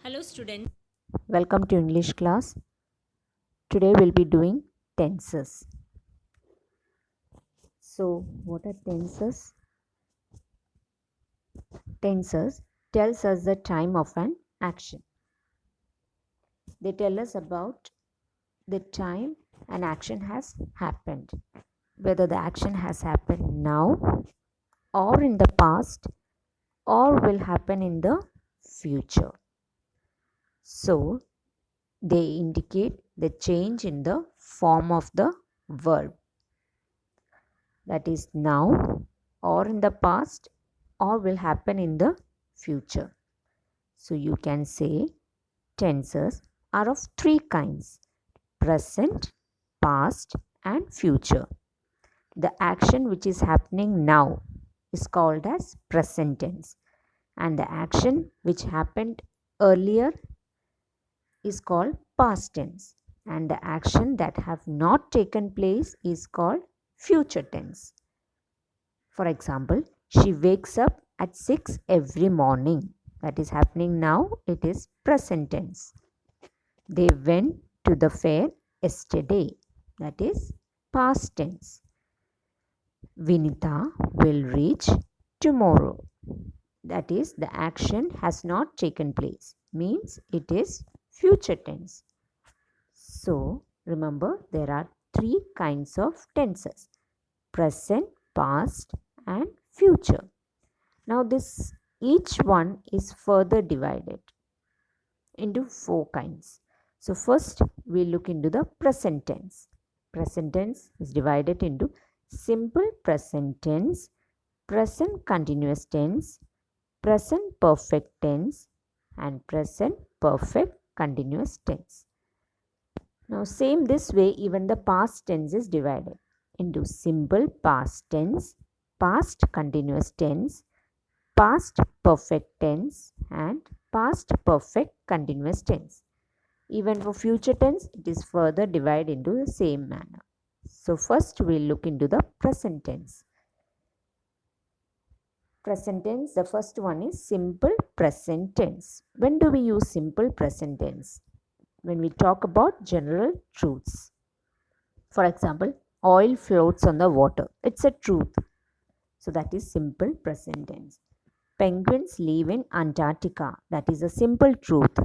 Hello students. Welcome to English class. Today we'll be doing tenses. So, what are tenses? Tenses tells us the time of an action. They tell us about the time an action has happened, whether the action has happened now or in the past or will happen in the future. So, they indicate the change in the form of the verb, that is now or in the past or will happen in the future. So you can say tenses are of three kinds: present, past, and future. The action which is happening now is called as present tense, and the action which happened earlier is called past tense, and the action that have not taken place is called future tense. For example, she wakes up at 6 every morning. That is happening now. It is present tense. They went to the fair yesterday. That is past tense. Vinita will reach tomorrow. That is, the action has not taken place. Means it is future tense. So, remember there are three kinds of tenses: present, past, and future. Now this each one is further divided into four kinds. So first we look into the present tense. Present tense is divided into simple present tense, present continuous tense, present perfect tense, and present perfect continuous tense. Now same this way even the past tense is divided into simple past tense, past continuous tense, past perfect tense, and past perfect continuous tense. Even for future tense, it is further divided into the same manner. So first we'll look into the present tense. Present tense, the first one is simple present tense. When do we use simple present tense? When we talk about general truths. For example, oil floats on the water. It's a truth. So that is simple present tense. Penguins live in Antarctica. That is a simple truth.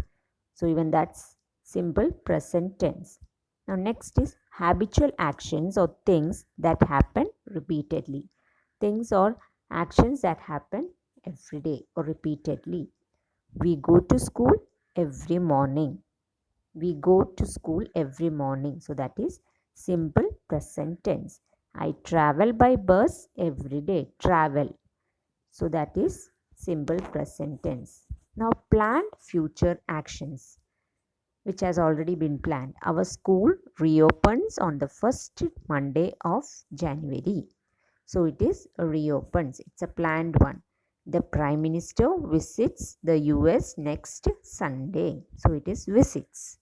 So even that's simple present tense. Now next is habitual actions or things that happen repeatedly. Things or actions that happen every day or repeatedly. We go to school every morning. We go to school every morning. So that is simple present tense. I travel by bus every day. Travel. So that is simple present tense. Now planned future actions which has already been planned. Our school reopens on the first Monday of January. So it is reopens. It's a planned one. The Prime Minister visits the US next Sunday. So it is visits.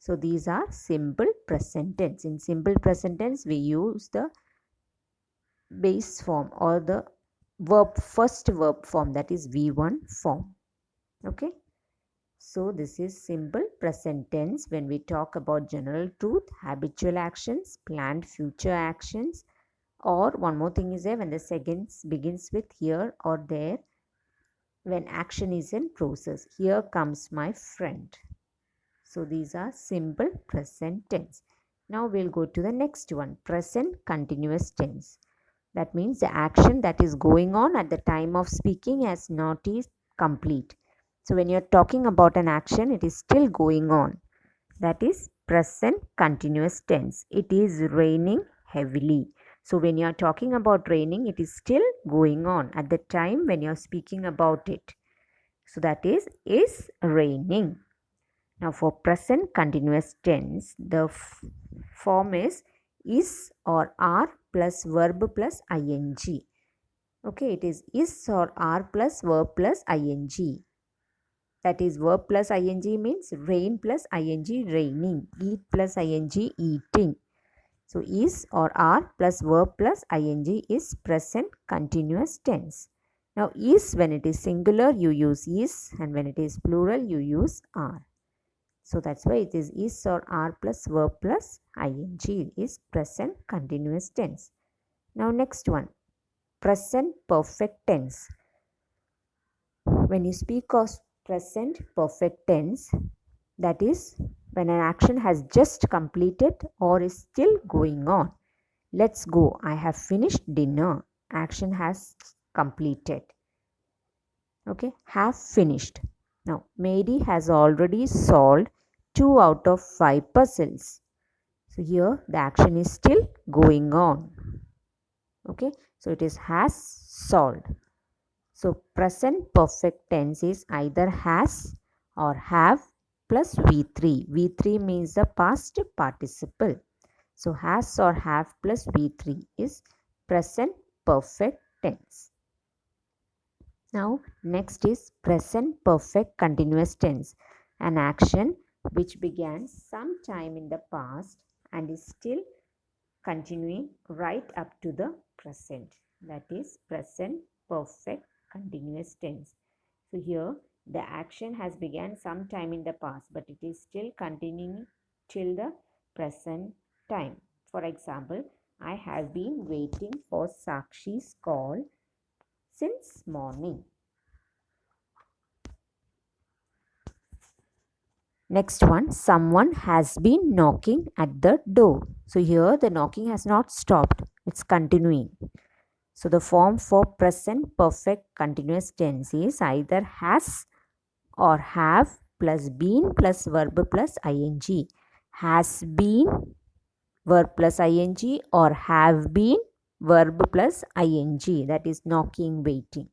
So these are simple present tense. In simple present tense, we use the base form or the first verb form, that is V1 form. Okay. So this is simple present tense when we talk about general truth, habitual actions, planned future actions, or one more thing is there when the sentence begins with here or there, when action is in process. Here comes my friend. So these are simple present tense. Now we'll go to the next one, present continuous tense. That means the action that is going on at the time of speaking has not is complete. So when you're talking about an action, it is still going on. That is present continuous tense. It is raining heavily. So when you are talking about raining, it is still going on at the time when you are speaking about it. So that is raining. Now for present continuous tense, the form is or are plus verb plus ing. Okay, it is or are plus verb plus ing. That is verb plus ing means rain plus ing, raining. Eat plus ing, eating. So is or are plus verb plus ing is present continuous tense. Now is, when it is singular you use is, and when it is plural you use are. So that's why it is or are plus verb plus ing is present continuous tense. Now next one, present perfect tense. When you speak of present perfect tense, that is when an action has just completed or is still going on. Let's go. I have finished dinner. Action has completed. Okay, have finished. Now, Mary has already solved 2 out of 5 puzzles. So here the action is still going on. Okay, so it is has solved. So present perfect tense is either has or have plus V3. V3 means the past participle. So has or have plus V3 is present perfect tense. Now next is present perfect continuous tense, an action which began sometime in the past and is still continuing right up to the present. That is present perfect continuous tense. So here the action has began sometime in the past but it is still continuing till the present time. For example, I have been waiting for Sakshi's call since morning. Next one, someone has been knocking at the door. So here the knocking has not stopped, it's continuing. So the form for present perfect continuous tense is either has or have plus been plus verb plus ing. Has been verb plus ing or have been verb plus ing, that is knocking, waiting.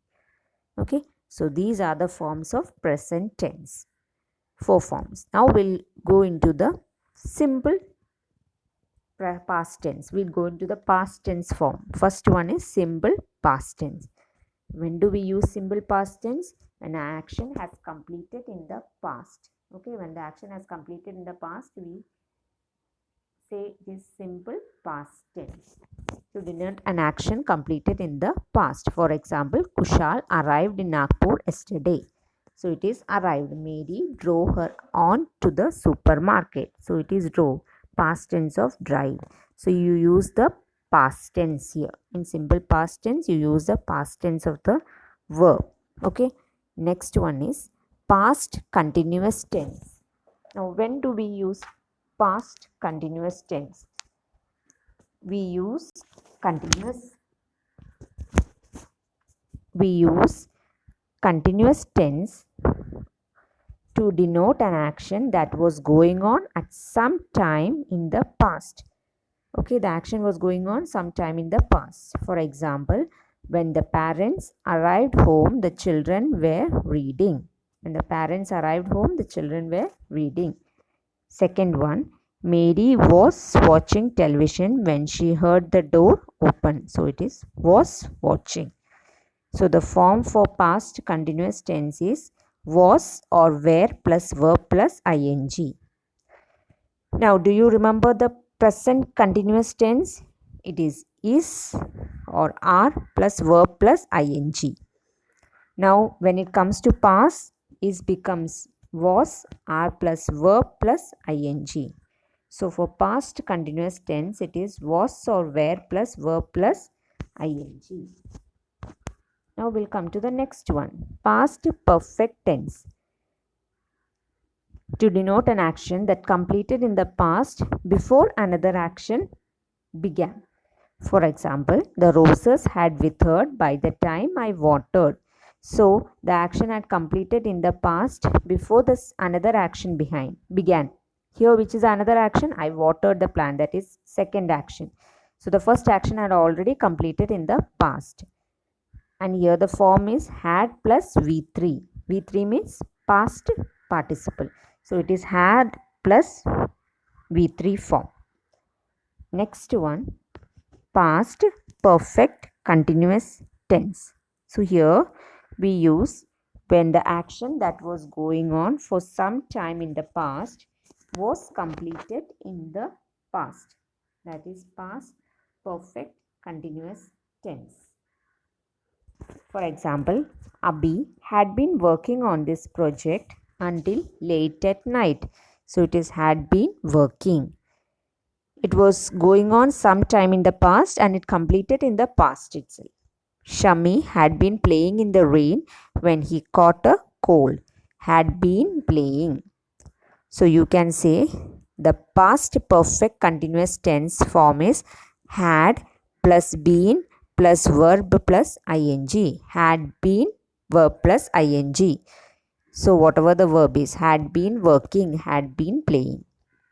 Okay, so these are the forms of present tense. 4 forms. Now we'll go into the simple past tense. We'll go into the past tense form. First one is simple past tense. When do we use simple past tense? When an action has completed in the past. Okay, when the action has completed in the past, we say it is simple past tense to denote an action completed in the past. For example, Kushal arrived in Nagpur yesterday. So it is arrived. Mary drove her on to the supermarket. So it is drove. Past tense of drive. So you use the past tense here. In simple past tense, you use the past tense of the verb. Okay. Next one is past continuous tense. Now, when do we use past continuous tense? We use continuous tense to denote an action that was going on at some time in the past. Okay, the action was going on sometime in the past. For example, when the parents arrived home, the children were reading. When the parents arrived home, the children were reading. Second one, Mary was watching television when she heard the door open. So it is was watching. So the form for past continuous tense is was or were plus verb plus ing. Now, do you remember the present continuous tense? It is or are plus verb plus ing. Now, when it comes to past, is becomes was, are plus verb plus ing. So, for past continuous tense, it is was or were plus verb plus ing. Now, we'll come to the next one. Past perfect tense. To denote an action that completed in the past before another action began. For example, the roses had withered by the time I watered. So, the action had completed in the past before this another action began. Here, which is another action? I watered the plant. That is second action. So, the first action had already completed in the past. And here the form is had plus V3. V3 means past participle. So, it is had plus V3 form. Next one, past perfect continuous tense. So here we use when the action that was going on for some time in the past was completed in the past. That is past perfect continuous tense. For example, Abhi had been working on this project until late at night. So it is had been working. It was going on sometime in the past and it completed in the past itself. Shami had been playing in the rain when he caught a cold. Had been playing. So you can say the past perfect continuous tense form is had plus been plus verb plus ing. Had been verb plus ing. So whatever the verb is, had been working, had been playing.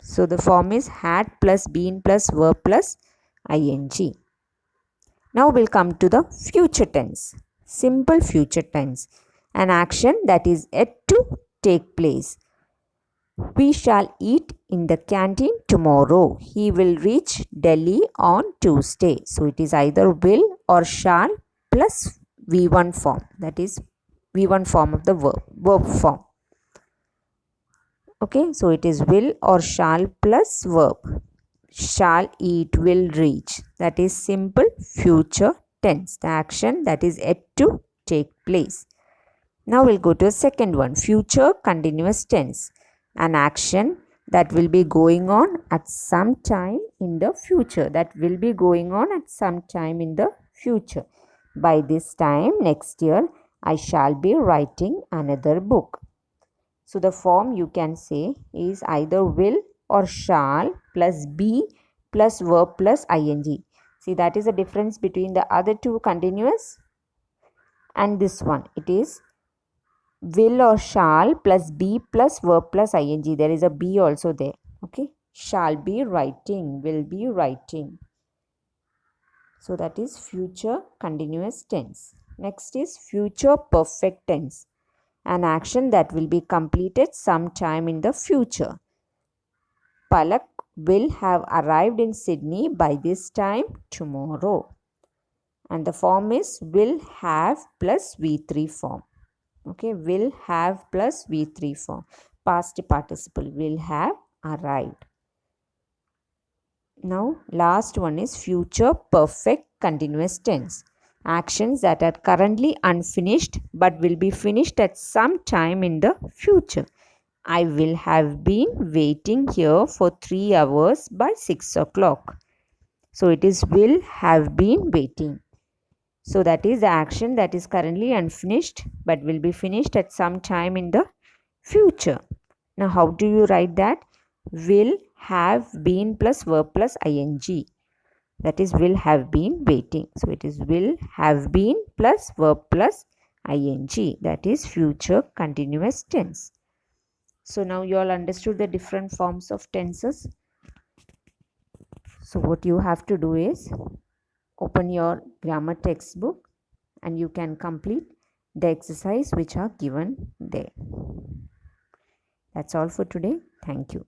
So the form is had plus been plus verb plus ing. Now we'll come to the future tense. Simple future tense. An action that is yet to take place. We shall eat in the canteen tomorrow. He will reach Delhi on Tuesday. So it is either will or shall plus V1 form. That is V1 form of the verb form. Okay, so it is will or shall plus verb. Shall eat, will reach. That is simple future tense. The action that is yet to take place. Now we'll go to a second one. Future continuous tense. An action that will be going on at some time in the future. That will be going on at some time in the future. By this time next year, I shall be writing another book. So the form you can say is either will or shall plus be plus verb plus ing. See, that is the difference between the other two continuous and this one. It is will or shall plus be plus verb plus ing. There is a be also there. Okay. Shall be writing, will be writing. So that is future continuous tense. Next is future perfect tense. An action that will be completed sometime in the future. Palak will have arrived in Sydney by this time tomorrow. And the form is will have plus V3 form. Okay, will have plus V3 form. Past participle, will have arrived. Now, last one is future perfect continuous tense. Actions that are currently unfinished but will be finished at some time in the future. I will have been waiting here for 3 hours by 6 o'clock. So it is will have been waiting. So that is the action that is currently unfinished but will be finished at some time in the future. Now how do you write that? Will have been plus verb plus ing. That is will have been waiting. So it is will have been plus verb plus ing. That is future continuous tense. So now you all understood the different forms of tenses. So what you have to do is open your grammar textbook and you can complete the exercise which are given there. That's all for today. Thank you.